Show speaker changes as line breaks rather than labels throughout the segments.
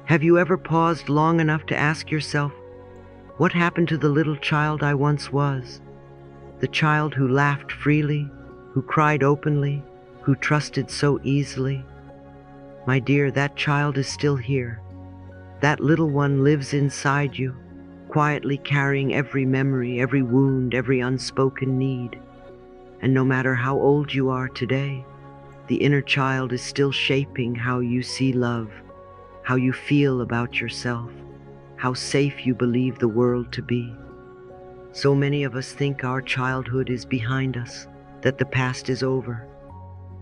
Have you ever paused long enough to ask yourself, what happened to the little child I once was? The child who laughed freely, who cried openly, who trusted so easily? My dear, that child is still here. That little one lives inside you, quietly carrying every memory, every wound, every unspoken need. And no matter how old you are today, the inner child is still shaping how you see love, how you feel about yourself, how safe you believe the world to be. So many of us think our childhood is behind us, that the past is over.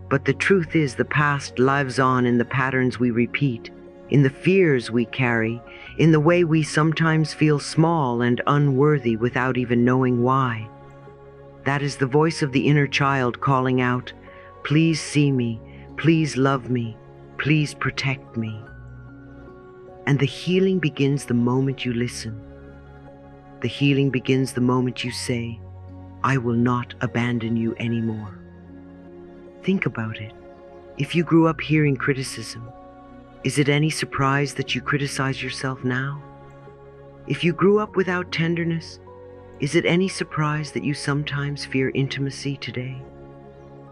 But the truth is, the past lives on in the patterns we repeat, in the fears we carry, in the way we sometimes feel small and unworthy without even knowing why. That is the voice of the inner child calling out, "Please see me, please love me, please protect me." And the healing begins the moment you listen. The healing begins the moment you say, "I will not abandon you anymore." Think about it. If you grew up hearing criticism, is it any surprise that you criticize yourself now? If you grew up without tenderness, is it any surprise that you sometimes fear intimacy today?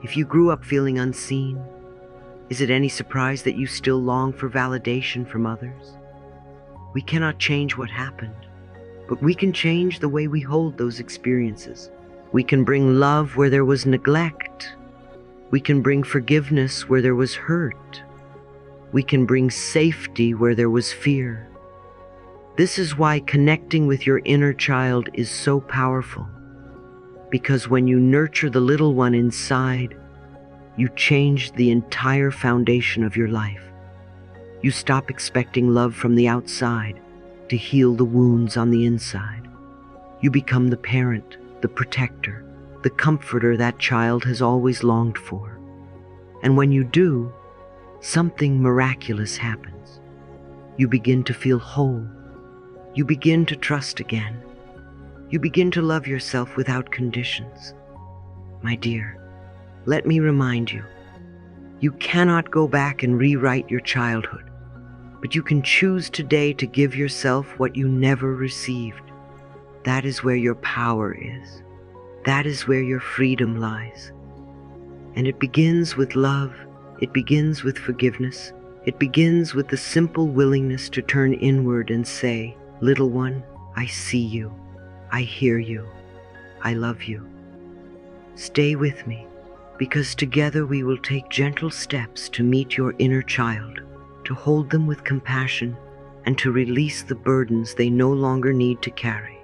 If you grew up feeling unseen, is it any surprise that you still long for validation from others? We cannot change what happened, but we can change the way we hold those experiences. We can bring love where there was neglect. We can bring forgiveness where there was hurt. We can bring safety where there was fear. This is why connecting with your inner child is so powerful. Because when you nurture the little one inside, you change the entire foundation of your life. You stop expecting love from the outside to heal the wounds on the inside. You become the parent, the protector, the comforter that child has always longed for. And when you do, something miraculous happens. You begin to feel whole. You begin to trust again. You begin to love yourself without conditions. My dear, let me remind you, you cannot go back and rewrite your childhood, but you can choose today to give yourself what you never received. That is where your power is. That is where your freedom lies. And it begins with love. It begins with forgiveness. It begins with the simple willingness to turn inward and say, "Little one, I see you. I hear you. I love you. Stay with me, because together we will take gentle steps to meet your inner child, to hold them with compassion, and to release the burdens they no longer need to carry.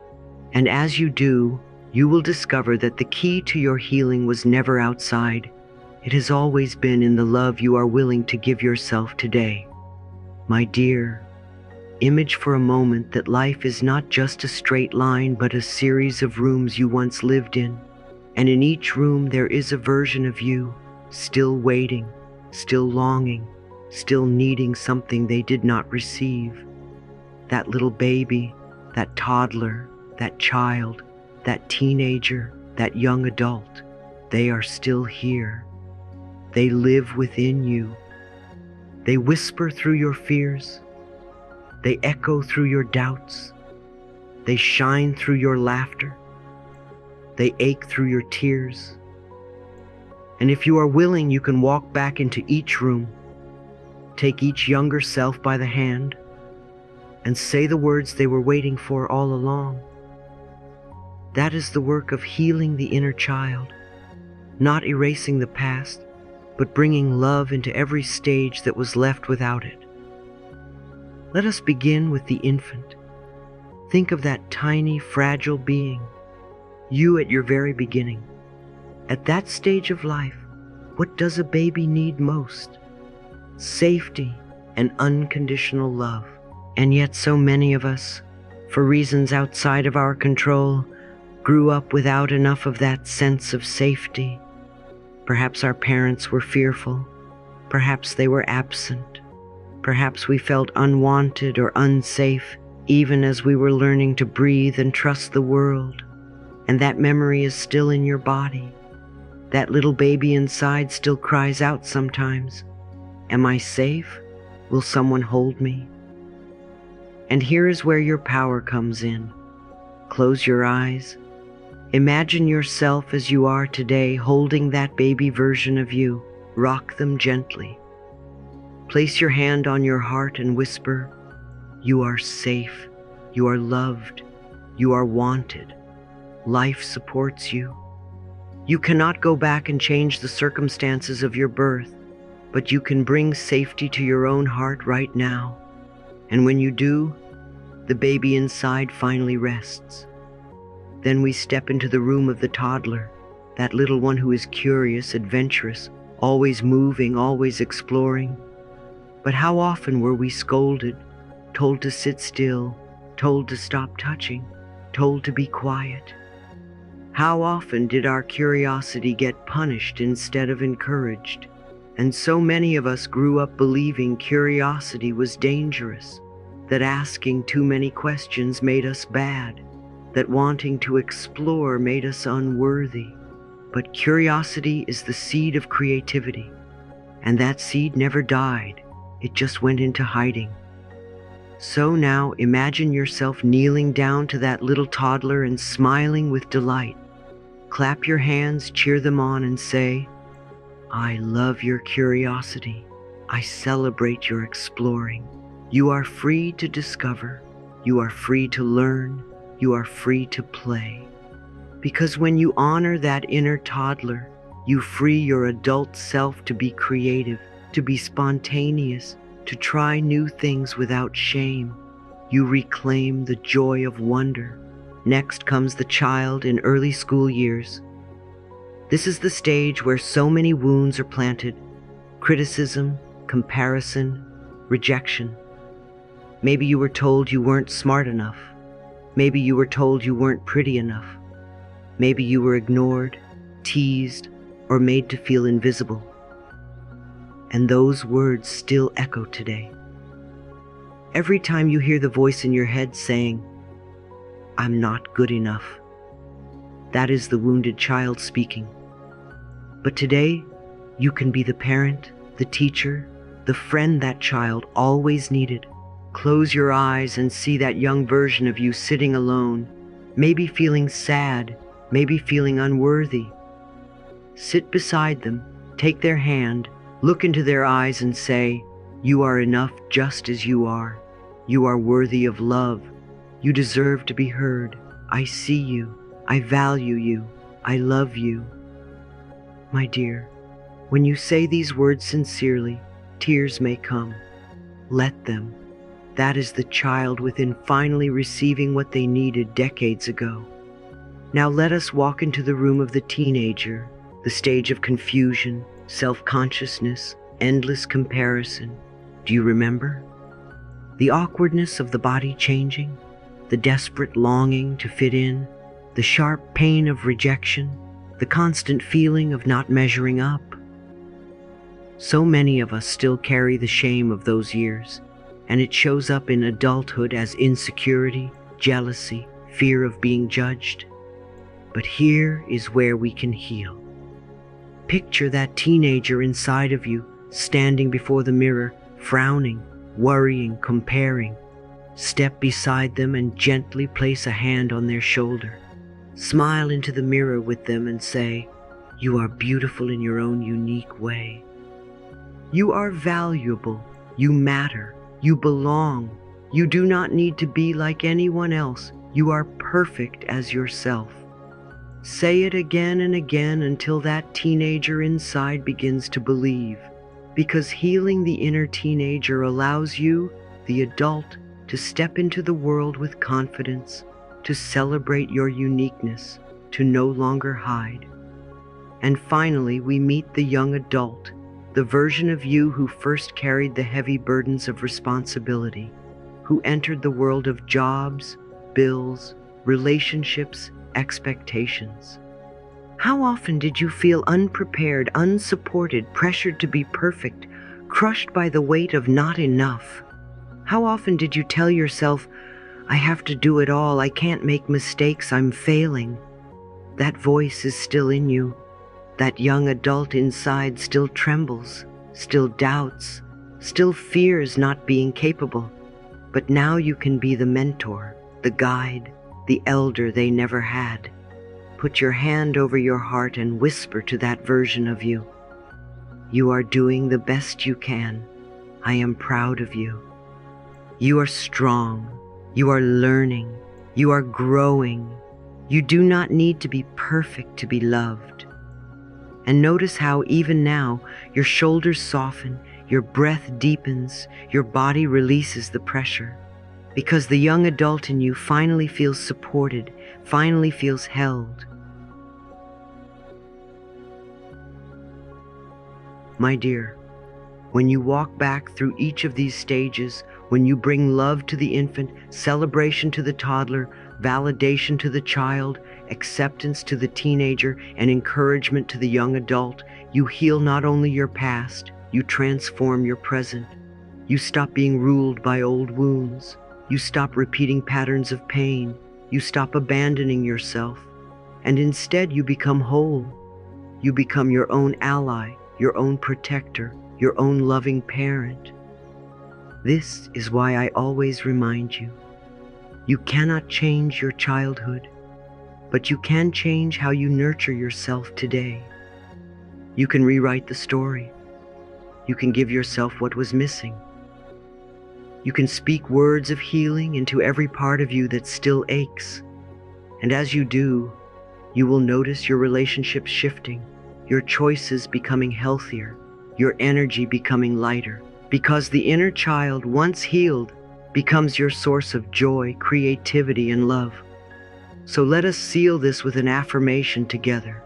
And as you do, you will discover that the key to your healing was never outside. It has always been in the love you are willing to give yourself today. My dear, image for a moment that life is not just a straight line, but a series of rooms you once lived in. And in each room there is a version of you, still waiting, still longing, still needing something they did not receive. That little baby, that toddler, that child, that teenager, that young adult, they are still here. They live within you. They whisper through your fears. They echo through your doubts. They shine through your laughter. They ache through your tears. And if you are willing, you can walk back into each room, take each younger self by the hand, and say the words they were waiting for all along. That is the work of healing the inner child, not erasing the past, but bringing love into every stage that was left without it. Let us begin with the infant. Think of that tiny, fragile being, you at your very beginning. At that stage of life, what does a baby need most? Safety and unconditional love. And yet so many of us, for reasons outside of our control, grew up without enough of that sense of safety. Perhaps our parents were fearful. Perhaps they were absent. Perhaps we felt unwanted or unsafe, even as we were learning to breathe and trust the world. And that memory is still in your body. That little baby inside still cries out sometimes, "Am I safe? Will someone hold me?" And here is where your power comes in. Close your eyes. Imagine yourself as you are today, holding that baby version of you. Rock them gently. Place your hand on your heart and whisper, "You are safe. You are loved. You are wanted. Life supports you." You cannot go back and change the circumstances of your birth, but you can bring safety to your own heart right now. And when you do, the baby inside finally rests. Then we step into the room of the toddler, that little one who is curious, adventurous, always moving, always exploring. But how often were we scolded, told to sit still, told to stop touching, told to be quiet? How often did our curiosity get punished instead of encouraged? And so many of us grew up believing curiosity was dangerous, that asking too many questions made us bad, that wanting to explore made us unworthy. But curiosity is the seed of creativity, and that seed never died, it just went into hiding. So now imagine yourself kneeling down to that little toddler and smiling with delight. Clap your hands, cheer them on, and say, "I love your curiosity. I celebrate your exploring. You are free to discover. You are free to learn. You are free to play." Because when you honor that inner toddler, you free your adult self to be creative, to be spontaneous, to try new things without shame. You reclaim the joy of wonder. Next comes the child in early school years. This is the stage where so many wounds are planted: criticism, comparison, rejection. Maybe you were told you weren't smart enough. Maybe you were told you weren't pretty enough. Maybe you were ignored, teased, or made to feel invisible. And those words still echo today. Every time you hear the voice in your head saying, "I'm not good enough," that is the wounded child speaking. But today, you can be the parent, the teacher, the friend that child always needed. Close your eyes and see that young version of you sitting alone, maybe feeling sad, maybe feeling unworthy. Sit beside them, take their hand, look into their eyes and say, "You are enough just as you are. You are worthy of love. You deserve to be heard. I see you. I value you. I love you." My dear, when you say these words sincerely, tears may come. Let them. That is the child within finally receiving what they needed decades ago. Now let us walk into the room of the teenager, the stage of confusion, self-consciousness, endless comparison. Do you remember? The awkwardness of the body changing, the desperate longing to fit in, the sharp pain of rejection, the constant feeling of not measuring up. So many of us still carry the shame of those years, and it shows up in adulthood as insecurity, jealousy, fear of being judged. But here is where we can heal. Picture that teenager inside of you, standing before the mirror, frowning, worrying, comparing. Step beside them and gently place a hand on their shoulder. Smile into the mirror with them and say, "You are beautiful in your own unique way. You are valuable. You matter. You belong. You do not need to be like anyone else. You are perfect as yourself." Say it again and again until that teenager inside begins to believe, because healing the inner teenager allows you, the adult, to step into the world with confidence, to celebrate your uniqueness, to no longer hide. And finally, we meet the young adult, the version of you who first carried the heavy burdens of responsibility, who entered the world of jobs, bills, relationships, expectations. How often did you feel unprepared, unsupported, pressured to be perfect, crushed by the weight of not enough? How often did you tell yourself, "I have to do it all, I can't make mistakes, I'm failing"? That voice is still in you. That young adult inside still trembles, still doubts, still fears not being capable. But now you can be the mentor, the guide, the elder they never had. Put your hand over your heart and whisper to that version of you. You are doing the best you can. I am proud of you. You are strong. You are learning. You are growing. You do not need to be perfect to be loved. And notice how even now your shoulders soften, your breath deepens, your body releases the pressure. Because the young adult in you finally feels supported, finally feels held. My dear, when you walk back through each of these stages, when you bring love to the infant, celebration to the toddler, validation to the child, acceptance to the teenager, and encouragement to the young adult, you heal not only your past, you transform your present. You stop being ruled by old wounds. You stop repeating patterns of pain. You stop abandoning yourself. And instead you become whole. You become your own ally, your own protector, your own loving parent. This is why I always remind you, you cannot change your childhood, but you can change how you nurture yourself today. You can rewrite the story. You can give yourself what was missing. You can speak words of healing into every part of you that still aches. And as you do, you will notice your relationships shifting, your choices becoming healthier, your energy becoming lighter, because the inner child, once healed, becomes your source of joy, creativity, and love. So let us seal this with an affirmation together.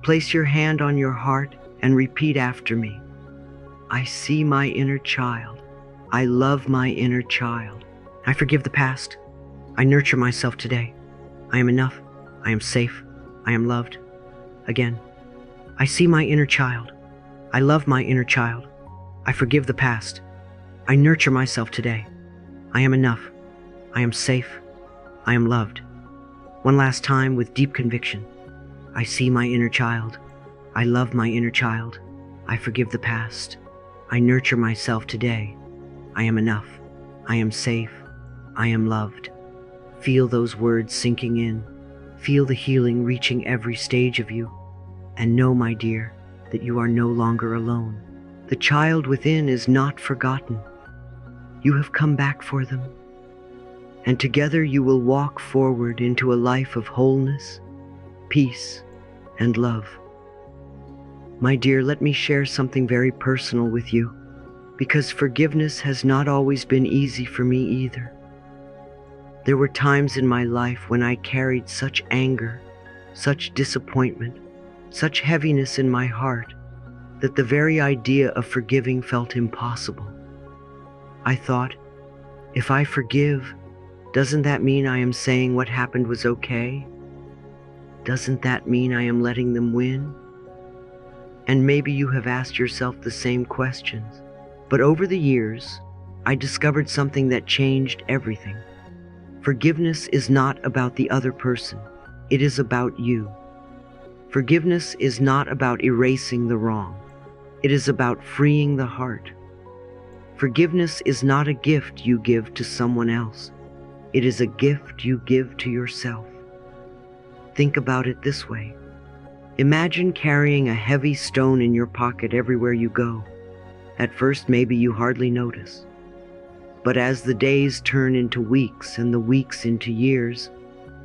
Place your hand on your heart and repeat after me. I see my inner child. I love my inner child. I forgive the past. I nurture myself today. I am enough. I am safe. I am loved. Again. I see my inner child. I love my inner child. I forgive the past. I nurture myself today. I am enough. I am safe. I am loved. One last time with deep conviction. I see my inner child. I love my inner child. I forgive the past. I nurture myself today. I am enough. I am safe. I am loved. Feel those words sinking in. Feel the healing reaching every stage of you. And know, my dear, that you are no longer alone. The child within is not forgotten. You have come back for them. And together you will walk forward into a life of wholeness, peace, and love. My dear, let me share something very personal with you, because forgiveness has not always been easy for me either. There were times in my life when I carried such anger, such disappointment, such heaviness in my heart, that the very idea of forgiving felt impossible. I thought, if I forgive, doesn't that mean I am saying what happened was okay? Doesn't that mean I am letting them win? And maybe you have asked yourself the same questions. But over the years, I discovered something that changed everything. Forgiveness is not about the other person. It is about you. Forgiveness is not about erasing the wrong. It is about freeing the heart. Forgiveness is not a gift you give to someone else. It is a gift you give to yourself. Think about it this way. Imagine carrying a heavy stone in your pocket everywhere you go. At first, maybe you hardly notice. But as the days turn into weeks and the weeks into years,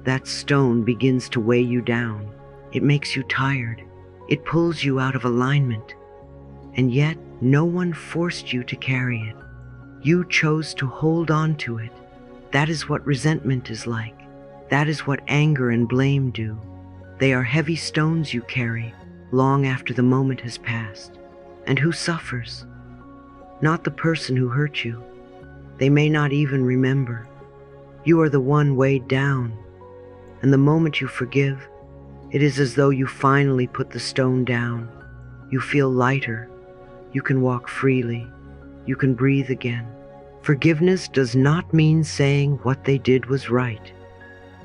that stone begins to weigh you down. It makes you tired. It pulls you out of alignment. And yet, no one forced you to carry it. You chose to hold on to it. That is what resentment is like. That is what anger and blame do. They are heavy stones you carry long after the moment has passed. And who suffers? Not the person who hurt you. They may not even remember. You are the one weighed down. And the moment you forgive, it is as though you finally put the stone down. You feel lighter. You can walk freely. You can breathe again. Forgiveness does not mean saying what they did was right.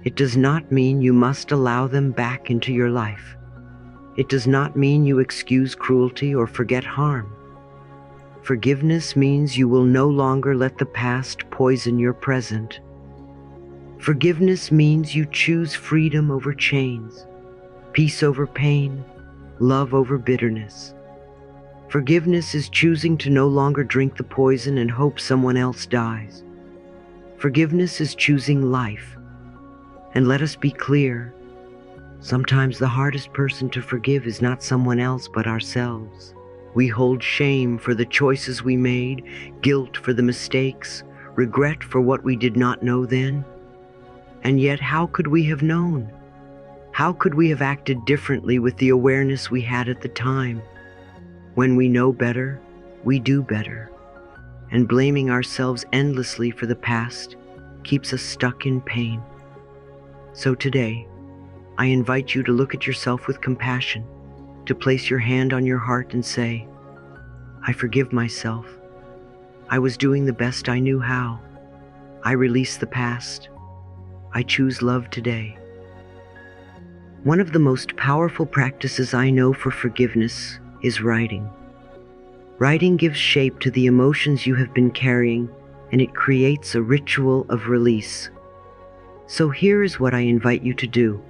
It does not mean you must allow them back into your life. It does not mean you excuse cruelty or forget harm. Forgiveness means you will no longer let the past poison your present. Forgiveness means you choose freedom over chains, peace over pain, love over bitterness. Forgiveness is choosing to no longer drink the poison and hope someone else dies. Forgiveness is choosing life. And let us be clear, sometimes the hardest person to forgive is not someone else but ourselves. We hold shame for the choices we made, guilt for the mistakes, regret for what we did not know then. And yet, how could we have known? How could we have acted differently with the awareness we had at the time? When we know better, we do better. And blaming ourselves endlessly for the past keeps us stuck in pain. So today, I invite you to look at yourself with compassion, to place your hand on your heart and say, I forgive myself. I was doing the best I knew how. I release the past. I choose love today. One of the most powerful practices I know for forgiveness is writing. Writing gives shape to the emotions you have been carrying, and it creates a ritual of release. So here is what I invite you to do.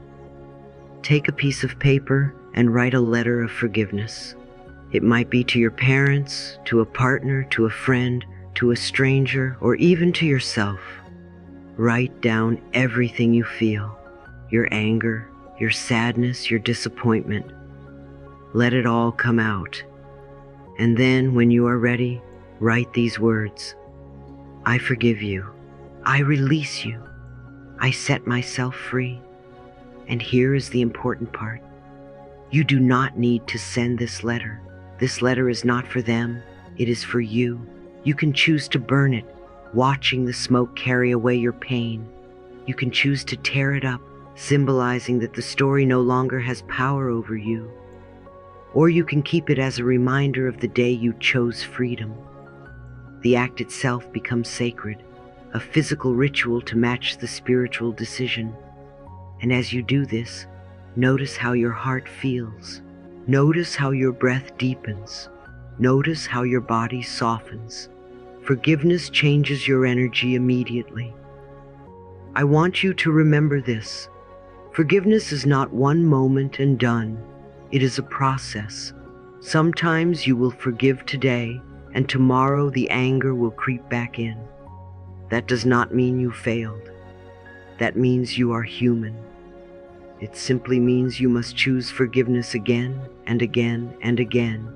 Take a piece of paper and write a letter of forgiveness. It might be to your parents, to a partner, to a friend, to a stranger, or even to yourself. Write down everything you feel, your anger, your sadness, your disappointment. Let it all come out. And then, when you are ready, write these words. I forgive you. I release you. I set myself free. And here is the important part. You do not need to send this letter. This letter is not for them. It is for you. You can choose to burn it, watching the smoke carry away your pain. You can choose to tear it up, symbolizing that the story no longer has power over you. Or you can keep it as a reminder of the day you chose freedom. The act itself becomes sacred, a physical ritual to match the spiritual decision. And as you do this, notice how your heart feels. Notice how your breath deepens. Notice how your body softens. Forgiveness changes your energy immediately. I want you to remember this. Forgiveness is not one moment and done. It is a process. Sometimes you will forgive today, and tomorrow the anger will creep back in. That does not mean you failed. That means you are human. It simply means you must choose forgiveness again and again and again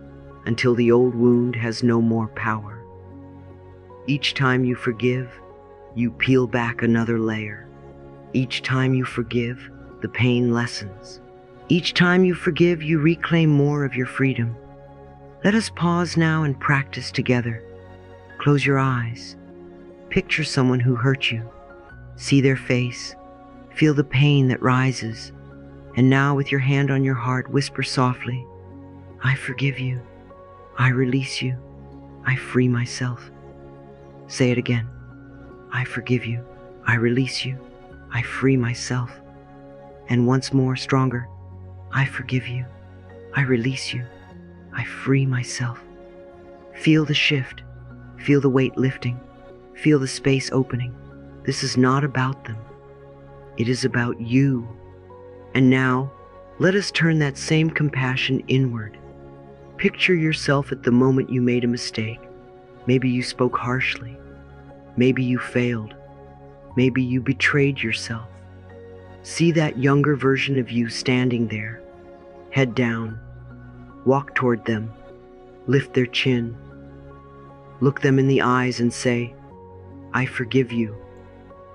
until the old wound has no more power. Each time you forgive, you peel back another layer. Each time you forgive, the pain lessens. Each time you forgive, you reclaim more of your freedom. Let us pause now and practice together. Close your eyes. Picture someone who hurt you. See their face. Feel the pain that rises. And now, with your hand on your heart, whisper softly, I forgive you. I release you. I free myself. Say it again. I forgive you. I release you. I free myself. And once more, stronger. I forgive you. I release you. I free myself. Feel the shift. Feel the weight lifting. Feel the space opening. This is not about them. It is about you. And now, let us turn that same compassion inward. Picture yourself at the moment you made a mistake. Maybe you spoke harshly. Maybe you failed. Maybe you betrayed yourself. See that younger version of you standing there. Head down. Walk toward them. Lift their chin. Look them in the eyes and say, I forgive you.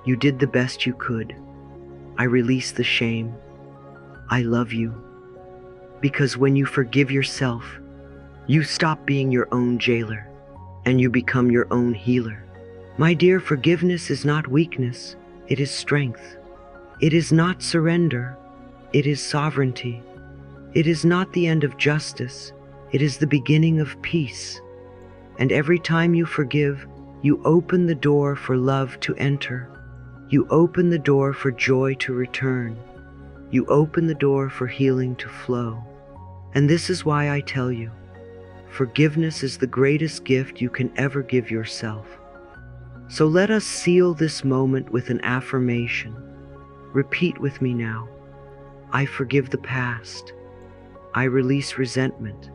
You did the best you could. I release the shame. I love you. Because when you forgive yourself, you stop being your own jailer and you become your own healer. My dear, forgiveness is not weakness. It is strength. It is not surrender. It is sovereignty. It is not the end of justice. It is the beginning of peace. And every time you forgive, you open the door for love to enter. You open the door for joy to return. You open the door for healing to flow. And this is why I tell you, Forgiveness is the greatest gift you can ever give yourself. So let us seal this moment with an affirmation. Repeat with me now. I forgive the past. I release resentment.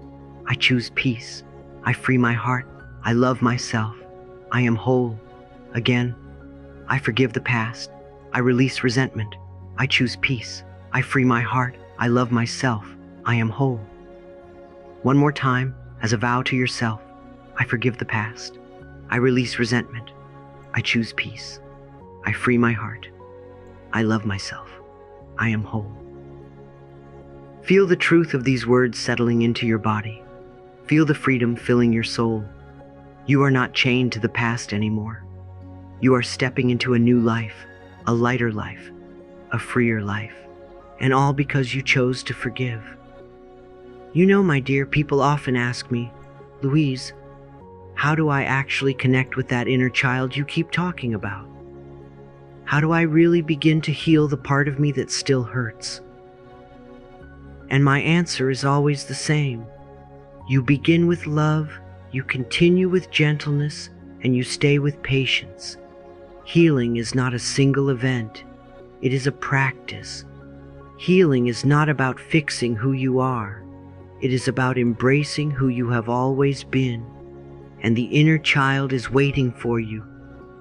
I choose peace. I free my heart. I love myself. I am whole. Again, I forgive the past. I release resentment. I choose peace. I free my heart. I love myself. I am whole. One more time, as a vow to yourself. I forgive the past. I release resentment. I choose peace. I free my heart. I love myself. I am whole. Feel the truth of these words settling into your body. Feel the freedom filling your soul. You are not chained to the past anymore. You are stepping into a new life, a lighter life, a freer life, and all because you chose to forgive. You know, my dear, people often ask me, Louise, how do I actually connect with that inner child you keep talking about? How do I really begin to heal the part of me that still hurts? And my answer is always the same. You begin with love, you continue with gentleness, and you stay with patience. Healing is not a single event. It is a practice. Healing is not about fixing who you are. It is about embracing who you have always been. And the inner child is waiting for you,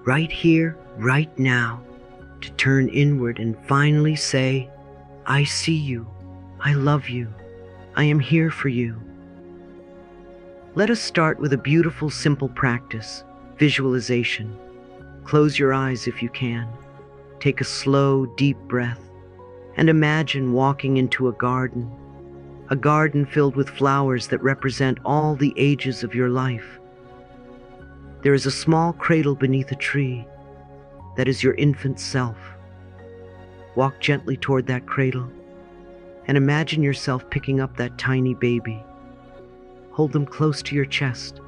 right here, right now, to turn inward and finally say, I see you. I love you. I am here for you. Let us start with a beautiful, simple practice, visualization. Close your eyes if you can. Take a slow, deep breath and imagine walking into a garden filled with flowers that represent all the ages of your life. There is a small cradle beneath a tree that is your infant self. Walk gently toward that cradle and imagine yourself picking up that tiny baby. Hold them close to your chest.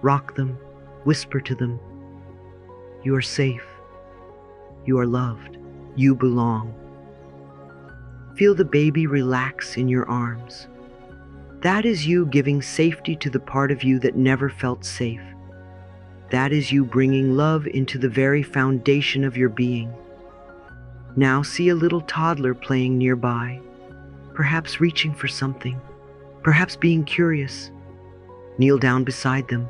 Rock them, whisper to them, you are safe, you are loved, you belong. Feel the baby relax in your arms. That is you giving safety to the part of you that never felt safe. That is you bringing love into the very foundation of your being. Now see a little toddler playing nearby, perhaps reaching for something, perhaps being curious. Kneel down beside them,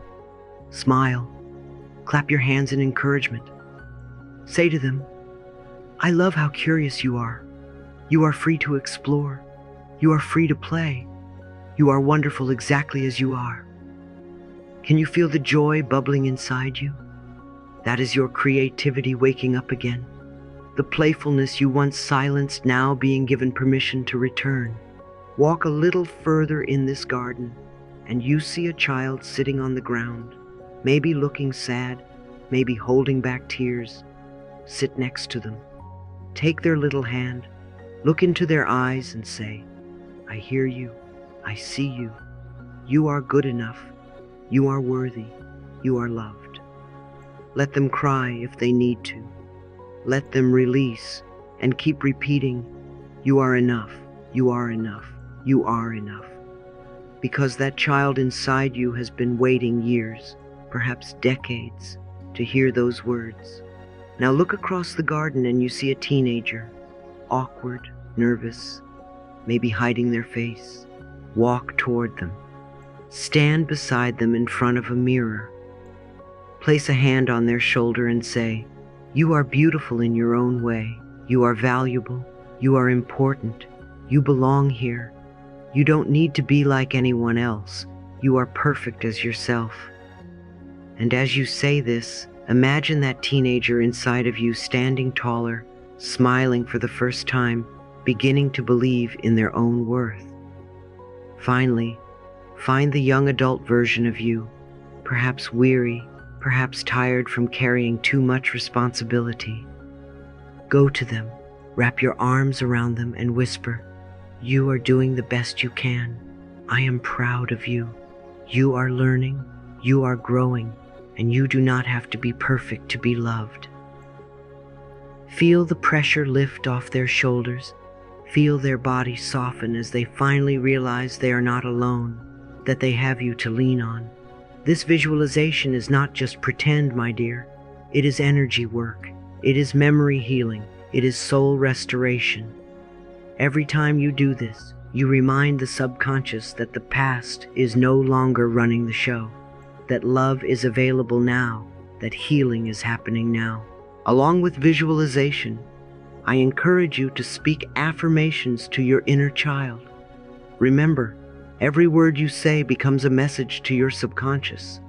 smile, clap your hands in encouragement. Say to them, I love how curious you are. You are free to explore. You are free to play. You are wonderful exactly as you are. Can you feel the joy bubbling inside you? That is your creativity waking up again. The playfulness you once silenced now being given permission to return. Walk a little further in this garden, and you see a child sitting on the ground, maybe looking sad, maybe holding back tears. Sit next to them. Take their little hand, look into their eyes and say, I hear you, I see you. You are good enough. You are worthy. You are loved. Let them cry if they need to. Let them release and keep repeating, you are enough, you are enough, you are enough. Because that child inside you has been waiting years, perhaps decades, to hear those words. Now look across the garden and you see a teenager, awkward, nervous, maybe hiding their face. Walk toward them. Stand beside them in front of a mirror. Place a hand on their shoulder and say, you are beautiful in your own way. You are valuable. You are important. You belong here. You don't need to be like anyone else. You are perfect as yourself. And as you say this, imagine that teenager inside of you standing taller, smiling for the first time, beginning to believe in their own worth. Finally, find the young adult version of you, perhaps weary, perhaps tired from carrying too much responsibility. Go to them, wrap your arms around them and whisper, you are doing the best you can. I am proud of you. You are learning, you are growing, and you do not have to be perfect to be loved. Feel the pressure lift off their shoulders. Feel their bodies soften as they finally realize they are not alone. that they have you to lean on. This visualization is not just pretend, my dear. It is energy work. It is memory healing. It is soul restoration. Every time you do this, you remind the subconscious that the past is no longer running the show, that love is available now, that healing is happening now. Along with visualization, I encourage you to speak affirmations to your inner child. Remember, every word you say becomes a message to your subconscious,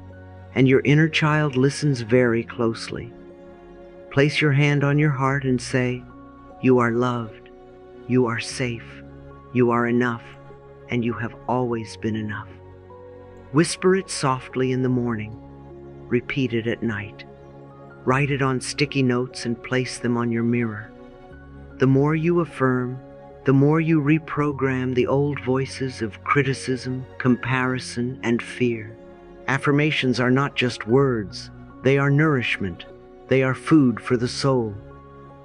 and your inner child listens very closely. Place your hand on your heart and say, "You are loved, you are safe, you are enough, and you have always been enough." Whisper it softly in the morning. Repeat it at night. Write it on sticky notes and place them on your mirror. The more you affirm, the more you reprogram the old voices of criticism, comparison, and fear. Affirmations are not just words, they are nourishment. They are food for the soul.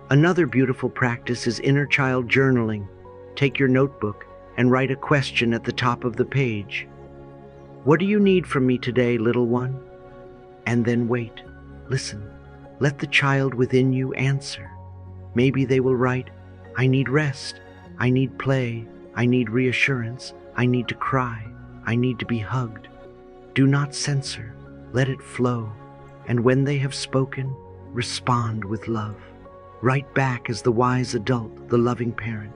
Another beautiful practice is inner child journaling. Take your notebook and write a question at the top of the page. What do you need from me today, little one? And then wait. Listen. Let the child within you answer. Maybe they will write, "I need rest. I need play. I need reassurance. I need to cry. I need to be hugged." Do not censor. Let it flow. And when they have spoken, respond with love. Write back as the wise adult, the loving parent.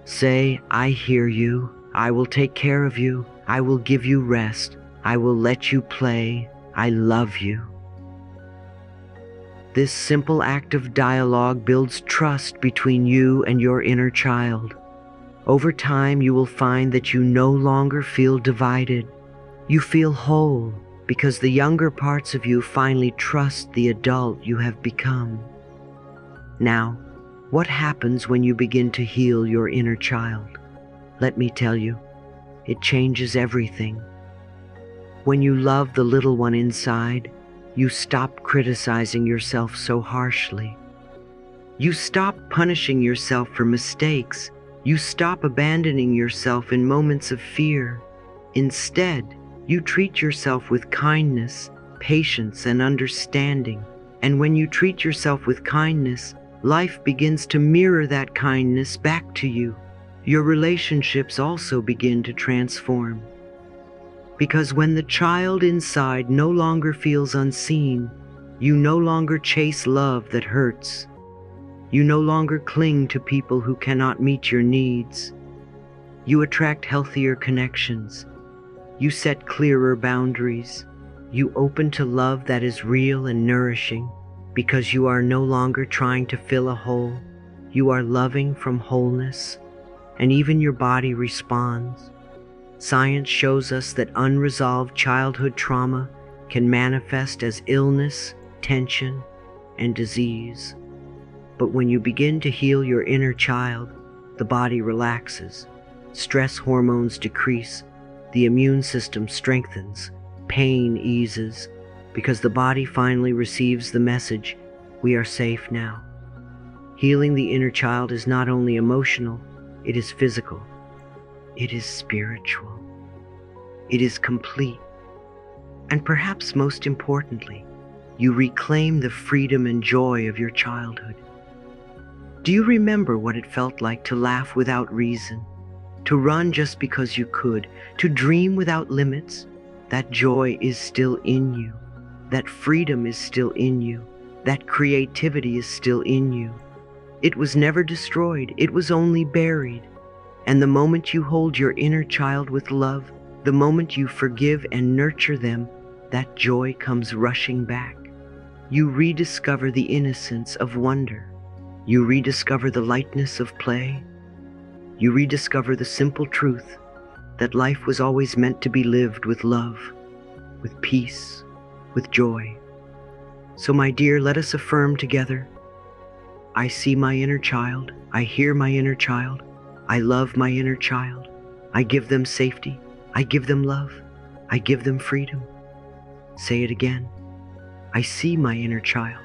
Say, "I hear you. I will take care of you. I will give you rest. I will let you play. I love you." This simple act of dialogue builds trust between you and your inner child. Over time, you will find that you no longer feel divided. You feel whole, because the younger parts of you finally trust the adult you have become. Now, what happens when you begin to heal your inner child? Let me tell you, it changes everything. When you love the little one inside, you stop criticizing yourself so harshly. You stop punishing yourself for mistakes. You stop abandoning yourself in moments of fear. Instead, you treat yourself with kindness, patience, and understanding. And when you treat yourself with kindness, life begins to mirror that kindness back to you. Your relationships also begin to transform. Because when the child inside no longer feels unseen, you no longer chase love that hurts. You no longer cling to people who cannot meet your needs. You attract healthier connections. You set clearer boundaries. You open to love that is real and nourishing, because you are no longer trying to fill a hole. You are loving from wholeness, and even your body responds. Science shows us that unresolved childhood trauma can manifest as illness, tension, and disease. But when you begin to heal your inner child, the body relaxes, stress hormones decrease, the immune system strengthens, pain eases, because the body finally receives the message, "We are safe now." Healing the inner child is not only emotional, it is physical. It is spiritual. It is complete. And perhaps most importantly, you reclaim the freedom and joy of your childhood. Do you remember what it felt like to laugh without reason, to run just because you could, to dream without limits? That joy is still in you. That freedom is still in you. That creativity is still in you. It was never destroyed. It was only buried. And the moment you hold your inner child with love, the moment you forgive and nurture them, that joy comes rushing back. You rediscover the innocence of wonder. You rediscover the lightness of play. You rediscover the simple truth that life was always meant to be lived with love, with peace, with joy. So my dear, let us affirm together, I see my inner child. I hear my inner child. I love my inner child. I give them safety. I give them love. I give them freedom. Say it again. I see my inner child.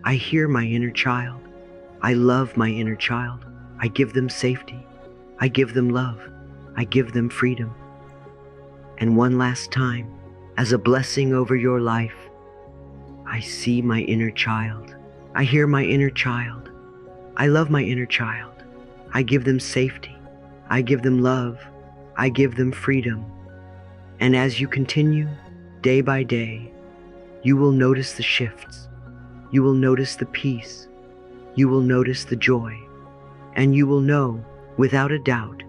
I hear my inner child. I love my inner child. I give them safety. I give them love. I give them freedom. And one last time, as a blessing over your life, I see my inner child. I hear my inner child. I love my inner child. I give them safety. I give them love. I give them freedom. And as you continue, day by day, you will notice the shifts. You will notice the peace. You will notice the joy. And you will know, without a doubt,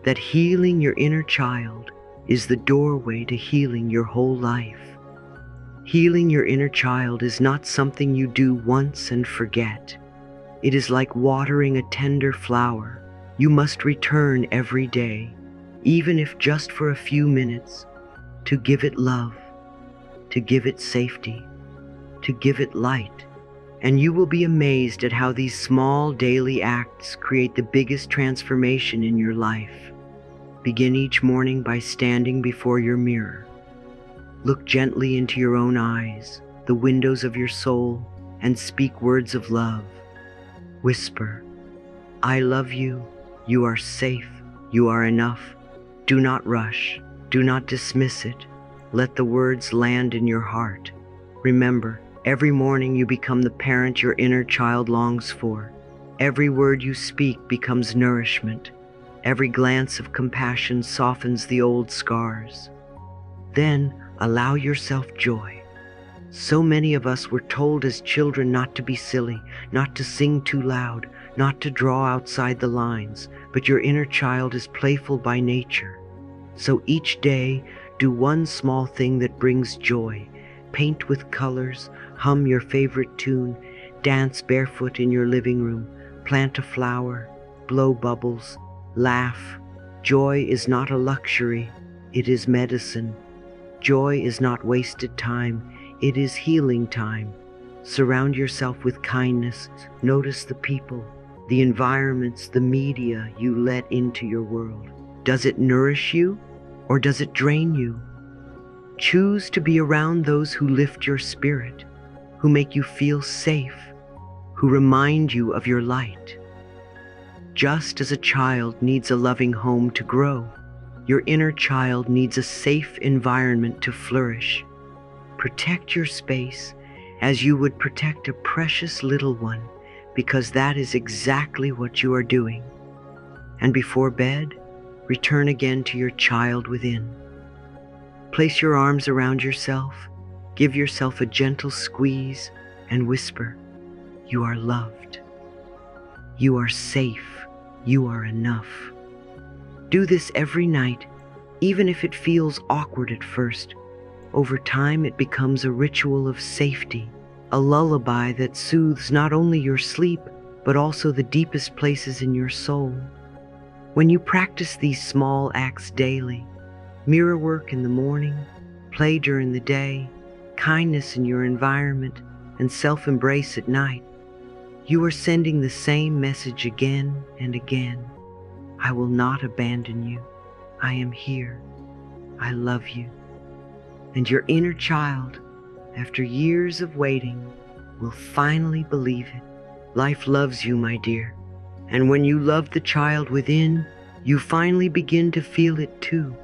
that healing your inner child is the doorway to healing your whole life. Healing your inner child is not something you do once and forget. It is like watering a tender flower. You must return every day, even if just for a few minutes, to give it love, to give it safety, to give it light. And you will be amazed at how these small daily acts create the biggest transformation in your life. Begin each morning by standing before your mirror. Look gently into your own eyes, the windows of your soul, and speak words of love. Whisper, "I love you. You are safe. You are enough." Do not rush. Do not dismiss it. Let the words land in your heart. Remember, every morning you become the parent your inner child longs for. Every word you speak becomes nourishment. Every glance of compassion softens the old scars. Then allow yourself joy. So many of us were told as children not to be silly, not to sing too loud, not to draw outside the lines, but your inner child is playful by nature. So each day, do one small thing that brings joy. Paint with colors, hum your favorite tune, dance barefoot in your living room, plant a flower, blow bubbles, laugh. Joy is not a luxury, it is medicine. Joy is not wasted time, it is healing time. Surround yourself with kindness. Notice the people, the environments, the media you let into your world. Does it nourish you or does it drain you? Choose to be around those who lift your spirit, who make you feel safe, who remind you of your light. Just as a child needs a loving home to grow, your inner child needs a safe environment to flourish. Protect your space as you would protect a precious little one, because that is exactly what you are doing. And before bed, return again to your child within. Place your arms around yourself, give yourself a gentle squeeze, and whisper, "You are loved. You are safe. You are enough." Do this every night, even if it feels awkward at first. Over time, it becomes a ritual of safety, a lullaby that soothes not only your sleep, but also the deepest places in your soul. When you practice these small acts daily, mirror work in the morning, play during the day, kindness in your environment, and self-embrace at night, you are sending the same message again and again. I will not abandon you. I am here. I love you. And your inner child, after years of waiting, will finally believe it. Life loves you, my dear. And when you love the child within, you finally begin to feel it too.